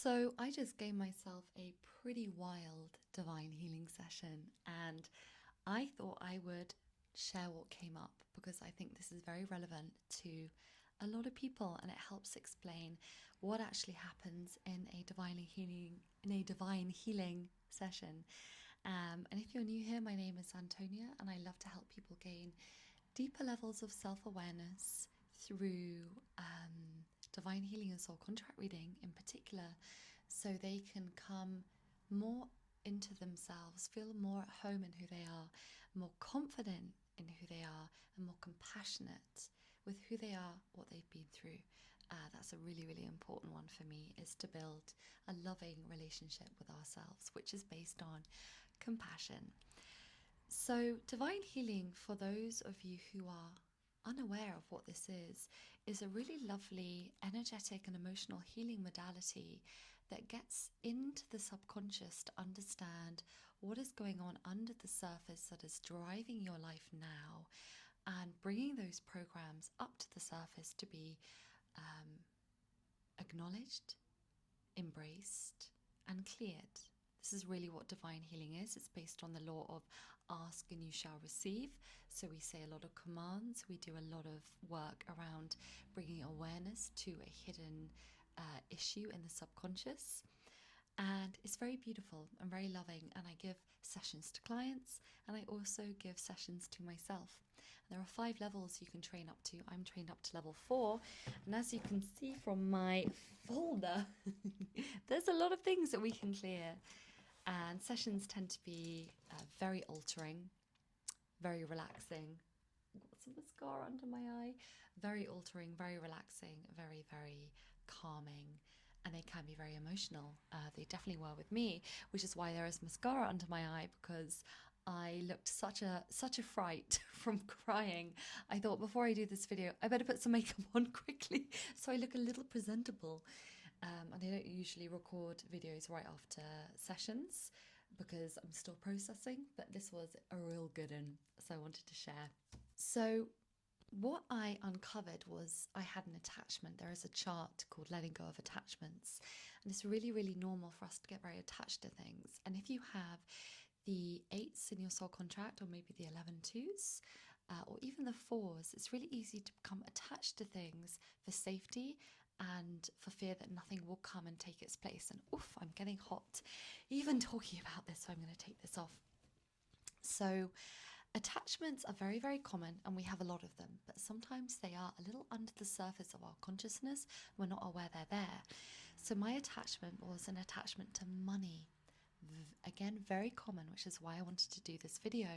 So I just gave myself a pretty wild divine healing session, and I thought I would share what came up because I think this is very relevant to a lot of people, and it helps explain what actually happens in a divine healing session. And if you're new here, my name is Antonia, and I love to help people gain deeper levels of self-awareness through divine healing and soul contract reading in particular, so they can come more into themselves, feel more at home in who they are, more confident in who they are, and more compassionate with who they are, what they've been through. That's a really, really important one for me, is to build a loving relationship with ourselves, which is based on compassion. So, divine healing, for those of you who are unaware of what this is a really lovely energetic and emotional healing modality that gets into the subconscious to understand what is going on under the surface that is driving your life now, and bringing those programs up to the surface to be acknowledged, embraced, and cleared. This is really what divine healing is. It's based on the law of ask and you shall receive. So we say a lot of commands. We do a lot of work around bringing awareness to a hidden issue in the subconscious. And it's very beautiful and very loving. And I give sessions to clients, and I also give sessions to myself. And there are 5 levels you can train up to. I'm trained up to level 4. And as you can see from my folder, there's a lot of things that we can clear. And sessions tend to be very altering, very relaxing. I've got some mascara under my eye. Very altering, very relaxing, very, very calming. And they can be very emotional. They definitely were with me, which is why there is mascara under my eye, because I looked such a fright from crying. I thought, before I do this video, I better put some makeup on quickly so I look a little presentable. And I don't usually record videos right after sessions because I'm still processing, but this was a real good one, so I wanted to share. So what I uncovered was I had an attachment. There is a chart called Letting Go of Attachments, and it's really, really normal for us to get very attached to things. And if you have the 8s in your soul contract, or maybe the 11 twos, or even the 4s, it's really easy to become attached to things for safety and for fear that nothing will come and take its place. And oof, I'm getting hot even talking about this, so I'm going to take this off. So, attachments are very, very common, and we have a lot of them, but sometimes they are a little under the surface of our consciousness. We're not aware they're there. So, my attachment was an attachment to money. Again, very common, which is why I wanted to do this video.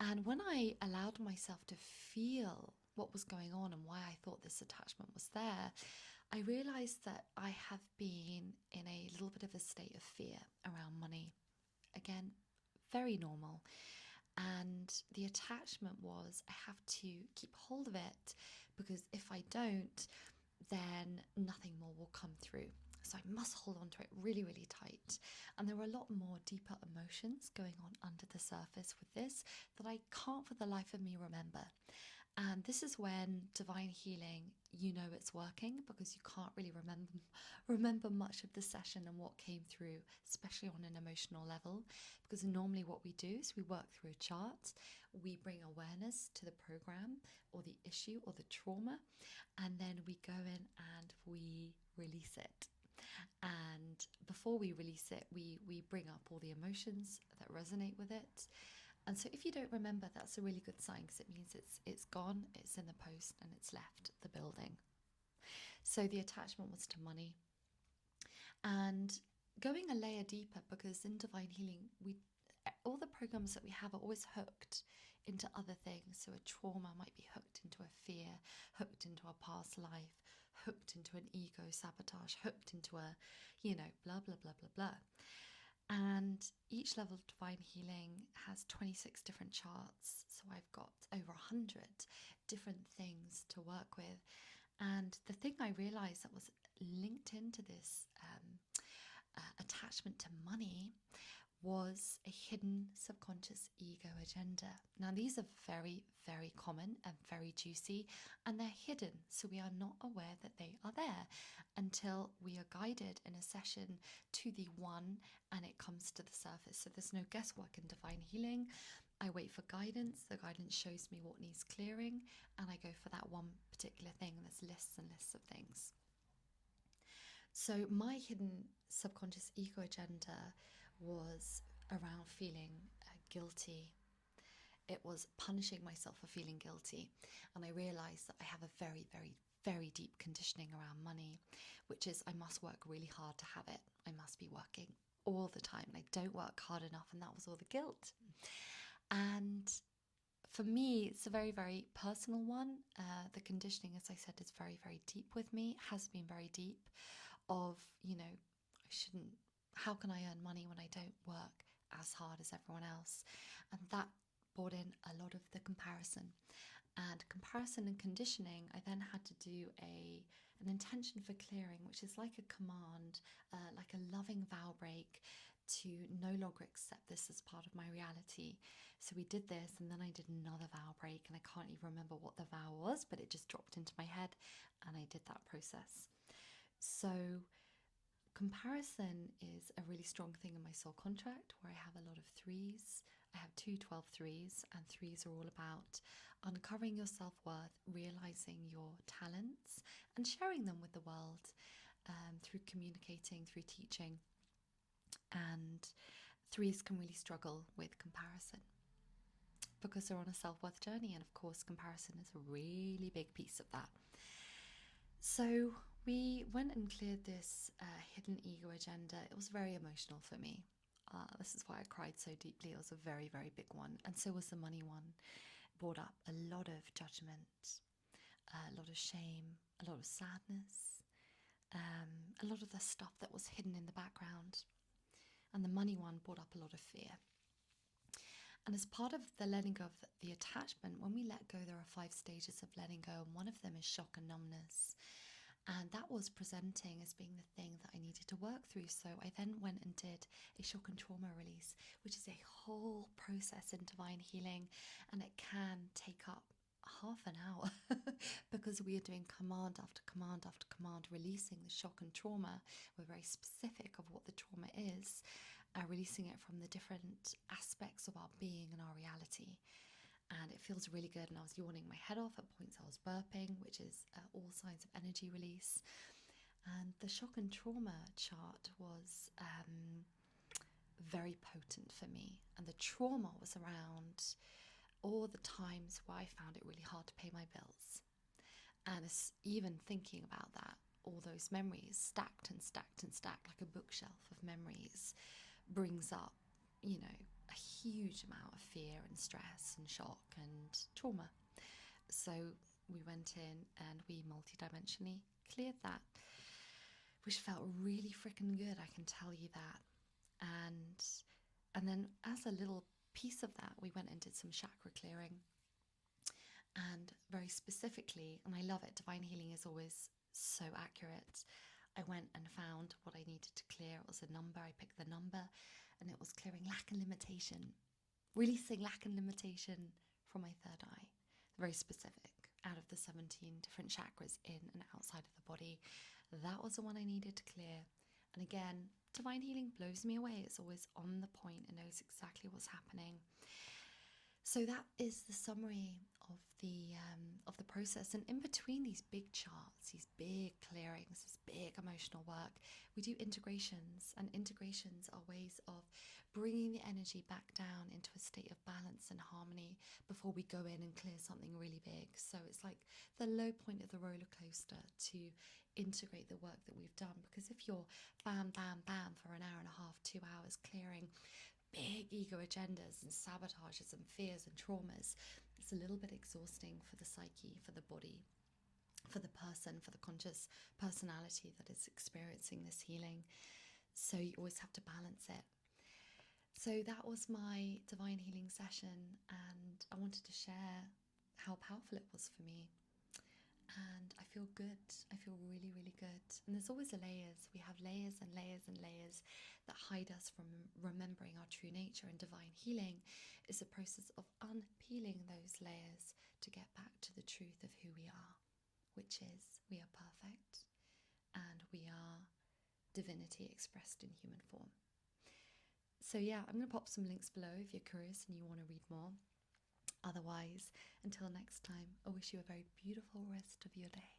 And when I allowed myself to feel what was going on and why I thought this attachment was there, I realized that I have been in a little bit of a state of fear around money. Again, very normal. And the attachment was, I have to keep hold of it, because if I don't, then nothing more will come through. So I must hold on to it really, really tight. And there were a lot more deeper emotions going on under the surface with this that I can't for the life of me remember. And this is when divine healing, you know it's working, because you can't really remember much of the session and what came through, especially on an emotional level. Because normally what we do is we work through a chart, we bring awareness to the program or the issue or the trauma, and then we go in and we release it. And before we release it, we bring up all the emotions that resonate with it. And so if you don't remember, that's a really good sign, because it means it's gone, it's in the post, and it's left the building. So the attachment was to money. And going a layer deeper, because in divine healing, all the programs that we have are always hooked into other things. So a trauma might be hooked into a fear, hooked into a past life, hooked into an ego sabotage, hooked into a, blah, blah, blah, blah, blah. And each level of divine healing has 26 different charts. So I've got over 100 different things to work with. And the thing I realized that was linked into this attachment to money was a hidden subconscious ego agenda. Now, these are very, very common and very juicy, and they're hidden, so we are not aware that they are there until we are guided in a session to the one and it comes to the surface. So there's no guesswork in divine healing. I wait for guidance, the guidance shows me what needs clearing, and I go for that one particular thing. There's lists and lists of things. So my hidden subconscious ego agenda was around feeling guilty. It was punishing myself for feeling guilty. And I realized that I have a very, very, very deep conditioning around money, which is I must work really hard to have it. I must be working all the time. And I don't work hard enough. And that was all the guilt. And for me, it's a very, very personal one. The conditioning, as I said, is very, very deep with me, has been very deep of, how can I earn money when I don't work as hard as everyone else? And that brought in a lot of the comparison. And comparison and conditioning, I then had to do an intention for clearing, which is like a command, like a loving vow break to no longer accept this as part of my reality. So we did this, and then I did another vow break, and I can't even remember what the vow was, but it just dropped into my head, and I did that process. So comparison is a really strong thing in my soul contract, where I have a lot of threes. I have 12 threes, and threes are all about uncovering your self-worth, realizing your talents, and sharing them with the world through communicating, through teaching. And threes can really struggle with comparison because they're on a self-worth journey, and of course comparison is a really big piece of that. So we went and cleared this hidden ego agenda. It was very emotional for me. This is why I cried so deeply. It was a very, very big one, and so was the money one. It brought up a lot of judgment, a lot of shame, a lot of sadness, a lot of the stuff that was hidden in the background. And the money one brought up a lot of fear. And as part of the letting go of the attachment, when we let go, there are 5 stages of letting go, and one of them is shock and numbness. And that was presenting as being the thing that I needed to work through. So I then went and did a shock and trauma release, which is a whole process in divine healing, and it can take up half an hour because we are doing command after command after command, releasing the shock and trauma. We're very specific of what the trauma is, releasing it from the different aspects of our being and our reality. And it feels really good. And I was yawning my head off. At points I was burping, which is all signs of energy release. And the shock and trauma chart was very potent for me. And the trauma was around all the times where I found it really hard to pay my bills. And even thinking about that, all those memories stacked and stacked and stacked like a bookshelf of memories brings up, a huge amount of fear and stress and shock and trauma. So we went in and we multidimensionally cleared that, which felt really freaking good, I can tell you that. And then as a little piece of that, we went and did some chakra clearing. And very specifically, and I love it, divine healing is always so accurate. I went and found what I needed to clear. It was a number. I picked the number, and it was clearing lack and limitation, releasing lack and limitation from my third eye. Very specific, out of the 17 different chakras in and outside of the body. That was the one I needed to clear. And again, divine healing blows me away. It's always on the point and knows exactly what's happening. So that is the summary of the process. And in between these big charts, these big clearings, this big emotional work, we do integrations. And integrations are ways of bringing the energy back down into a state of balance and harmony before we go in and clear something really big. So it's like the low point of the roller coaster to integrate the work that we've done. Because if you're bam, bam, bam for an hour and a half, 2 hours clearing big ego agendas and sabotages and fears and traumas, it's a little bit exhausting for the psyche, for the body, for the person, for the conscious personality that is experiencing this healing. So you always have to balance it. So that was my divine healing session, and I wanted to share how powerful it was for me. and I feel good. I feel really, really good. And there's always layers. We have layers and layers and layers that hide us from remembering our true nature. And divine healing is a process of unpeeling those layers to get back to the truth of who we are, which is we are perfect and we are divinity expressed in human form. So yeah, I'm going to pop some links below if you're curious and you want to read more. Otherwise, until next time, I wish you a very beautiful rest of your day.